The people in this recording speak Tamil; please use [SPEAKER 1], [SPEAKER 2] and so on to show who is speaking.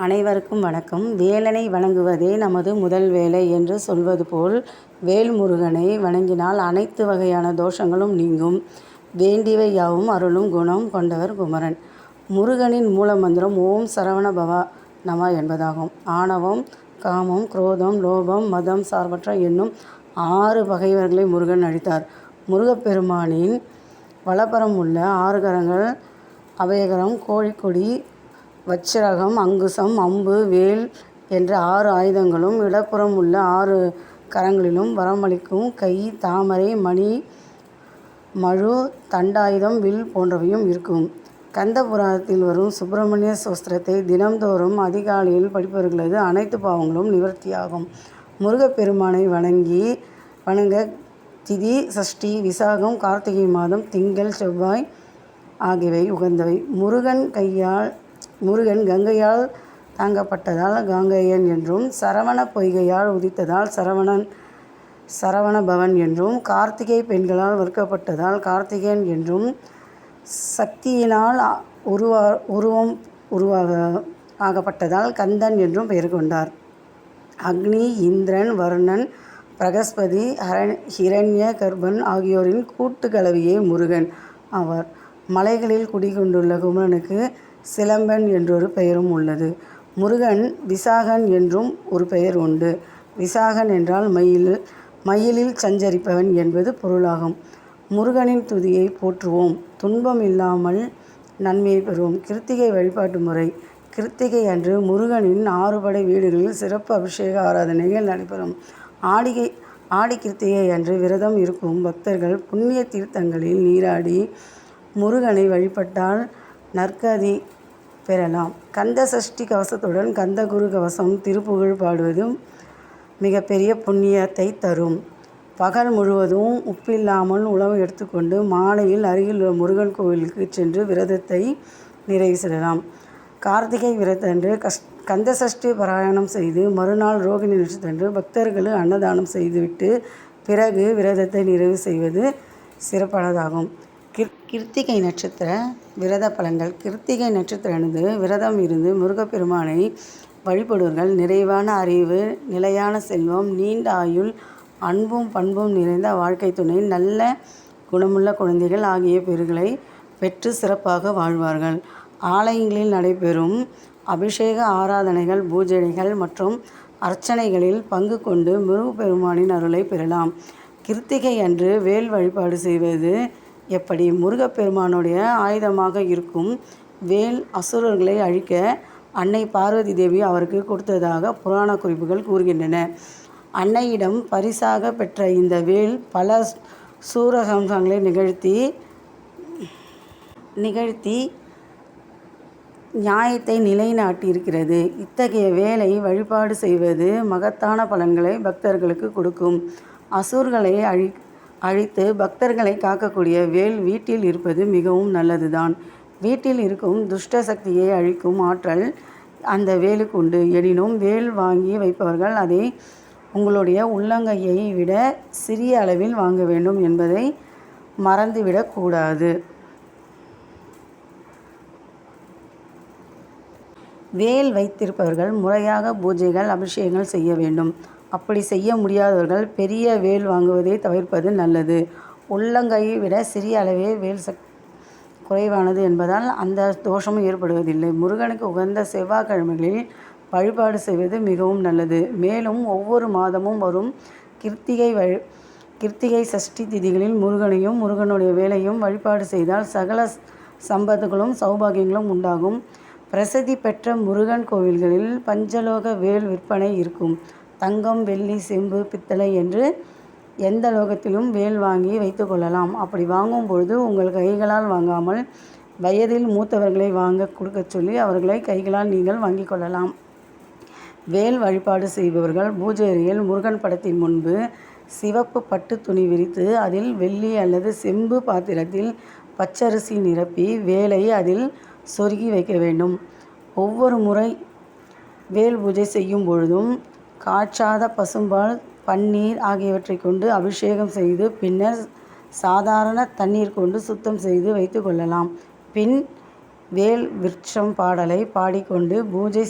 [SPEAKER 1] அனைவருக்கும் வணக்கம். வேலனை வணங்குவதே நமது முதல் வேலை என்று சொல்வது போல் வேல்முருகனை வணங்கினால் அனைத்து வகையான தோஷங்களும் நீங்கும். வேண்டியவை யாவும் அருளும் குணம் கொண்டவர் குமரன். முருகனின் மூல மந்திரம் ஓம் சரவண பவ நம என்பதாகும். ஆணவம், காமம், குரோதம், லோபம், மதம் சார்பற்ற என்னும் 6 பகைவர்களை முருகன் அழித்தார். முருகப்பெருமானின் வலப்புறம் உள்ள 6 கரங்கள் அபயகரம், கோழிக்கொடி, வச்சிரகம், அங்குசம், அம்பு, வேல் என்ற 6 ஆயுதங்களும் இடப்புறம் உள்ள 6 கரங்களிலும் வரமளிக்கும் கை, தாமரை, மணி, மழு, தண்டாயுதம், வில் போன்றவையும் இருக்கும். கந்த புராணத்தில் வரும் சுப்பிரமணிய ஸ்தோத்திரத்தை தினம்தோறும் அதிகாலையில் படிப்பவர்களது அனைத்து பாவங்களும் நிவர்த்தியாகும். முருகப்பெருமானை வணங்க திதி, சஷ்டி, விசாகம், கார்த்திகை மாதம், திங்கள், செவ்வாய் ஆகியவை உகந்தவை. முருகன் கங்கையால் தாங்கப்பட்டதால் காங்கேயன் என்றும், சரவண பொய்கையால் உதித்ததால் சரவண பவன் என்றும், கார்த்திகை பெண்களால் வளர்க்கப்பட்டதால் கார்த்திகேயன் என்றும், சக்தியினால் ஆகப்பட்டதால் கந்தன் என்றும் பெயர் கொண்டார். அக்னி, இந்திரன், வருணன், பிரகஸ்பதி, ஹிரண்ய கர்ப்பன் ஆகியோரின் கூட்டு கலவையே முருகன் ஆவார். மலைகளில் குடிகொண்டுள்ள குமரனுக்கு சிலம்பன் என்றொரு பெயரும் உள்ளது. முருகன் விசாகன் என்றும் ஒரு பெயர் உண்டு. விசாகன் என்றால் மயிலில் சஞ்சரிப்பவன் என்பது பொருளாகும். முருகனின் துதியை போற்றுவோம், துன்பம் இல்லாமல் நன்மையை பெறுவோம். கிருத்திகை வழிபாட்டு முறை. கிருத்திகை அன்று முருகனின் 6 படை வீடுகளில் சிறப்பு அபிஷேக ஆராதனைகள் நடைபெறும். ஆடி கிருத்திகை அன்று விரதம் இருக்கும் பக்தர்கள் புண்ணிய தீர்த்தங்களில் நீராடி முருகனை வழிபட்டால் நற்கதி பெறலாம். கந்த சஷ்டி கவசத்துடன் கந்தகுரு கவசம் திருப்புகழ் பாடுவதும் மிகப்பெரிய புண்ணியத்தை தரும். பகல் முழுவதும் உப்பில்லாமல் உணவு எடுத்துக்கொண்டு மாலையில் அருகில் உள்ள முருகன் கோவிலுக்கு சென்று விரதத்தை நிறைவு செய்யலாம். கார்த்திகை விரதன்று கந்த சஷ்டி பாராயணம் செய்து மறுநாள் ரோகிணி நட்சத்திரன்று பக்தர்கள் அன்னதானம் செய்துவிட்டு பிறகு விரதத்தை நிறைவு செய்வது சிறப்பானதாகும். கிருத்திகை நட்சத்திர விரத பலன்கள். கிருத்திகை நட்சத்திரனது விரதம் இருந்து முருகப்பெருமானை வழிபடுவர்கள் நிறைவான அறிவு, நிலையான செல்வம், நீண்ட ஆயுள், அன்பும் பண்பும் நிறைந்த வாழ்க்கை துணை, நல்ல குணமுள்ள குழந்தைகள் ஆகிய பேறுகளை பெற்று சிறப்பாக வாழ்வார்கள். ஆலயங்களில் நடைபெறும் அபிஷேக ஆராதனைகள், பூஜைகள் மற்றும் அர்ச்சனைகளில் பங்கு கொண்டு முருகப்பெருமானின் அருளை பெறலாம். கிருத்திகை அன்று வேல் வழிபாடு செய்வது எப்படி? முருகப்பெருமானுடைய ஆயுதமாக இருக்கும் வேல் அசுரர்களை அழிக்க அன்னை பார்வதி தேவி அவருக்கு கொடுத்ததாக புராண குறிப்புகள் கூறுகின்றன. அன்னையிடம் பரிசாக பெற்ற இந்த வேல் பல சூரசம்ஹாரங்களை நிகழ்த்தி நியாயத்தை நிலைநாட்டியிருக்கிறது. இத்தகைய வேலை வழிபாடு செய்வது மகத்தான பலன்களை பக்தர்களுக்கு கொடுக்கும். அசுரர்களை அழித்து பக்தர்களை காக்கக்கூடிய வேல் வீட்டில் இருப்பது மிகவும் நல்லதுதான். வீட்டில் இருக்கும் துஷ்ட சக்தியை அழிக்கும் ஆற்றல் அந்த வேலுக்கு உண்டு. எனினும் வேல் வாங்கி வைப்பவர்கள் அதை உங்களுடைய உள்ளங்கையை விட சிறிய அளவில் வாங்க வேண்டும் என்பதை மறந்துவிடக்கூடாது. வேல் வைத்திருப்பவர்கள் முறையாக பூஜைகள், அபிஷேகங்கள் செய்ய வேண்டும். அப்படி செய்ய முடியாதவர்கள் பெரிய வேல் வாங்குவதை தவிர்ப்பது நல்லது. உள்ளங்கையை விட சிறிய அளவே வேல் குறைவானது என்பதால் அந்த தோஷமும் ஏற்படுவதில்லை. முருகனுக்கு உகந்த செவ்வாய்க்கிழமைகளில் வழிபாடு செய்வது மிகவும் நல்லது. மேலும் ஒவ்வொரு மாதமும் வரும் கிருத்திகை சஷ்டி திதிகளில் முருகனையும் முருகனுடைய வேலையும் வழிபாடு செய்தால் சகல சம்பத்துகளும் சௌபாகியங்களும் உண்டாகும். பிரசித்தி பெற்ற முருகன் கோவில்களில் பஞ்சலோக வேல் விற்பனை இருக்கும். தங்கம், வெள்ளி, செம்பு, பித்தளை என்று எந்த லோகத்திலும் வேல் வாங்கி வைத்து கொள்ளலாம். அப்படி வாங்கும் பொழுது உங்கள் கைகளால் வாங்காமல் வயதில் மூத்தவர்களை வாங்க கொடுக்க சொல்லி அவர்களை கைகளால் நீங்கள் வாங்கி கொள்ளலாம். வேல் வழிபாடு செய்பவர்கள் பூஜை அறையில் முருகன் படத்தின் முன்பு சிவப்பு பட்டு துணி விரித்து அதில் வெள்ளி அல்லது செம்பு பாத்திரத்தில் பச்சரிசி நிரப்பி வேலை அதில் சொருகி வைக்க வேண்டும். ஒவ்வொரு முறை வேல் பூஜை செய்யும் பொழுதும் காய்ச்சாத பசும்பால், பன்னீர் ஆகியவற்றை கொண்டு அபிஷேகம் செய்து பின்னர் சாதாரண தண்ணீர் கொண்டு சுத்தம் செய்து வைத்து கொள்ளலாம். பின் வேல் விருட்சம் பாடலை பாடிக்கொண்டு பூஜை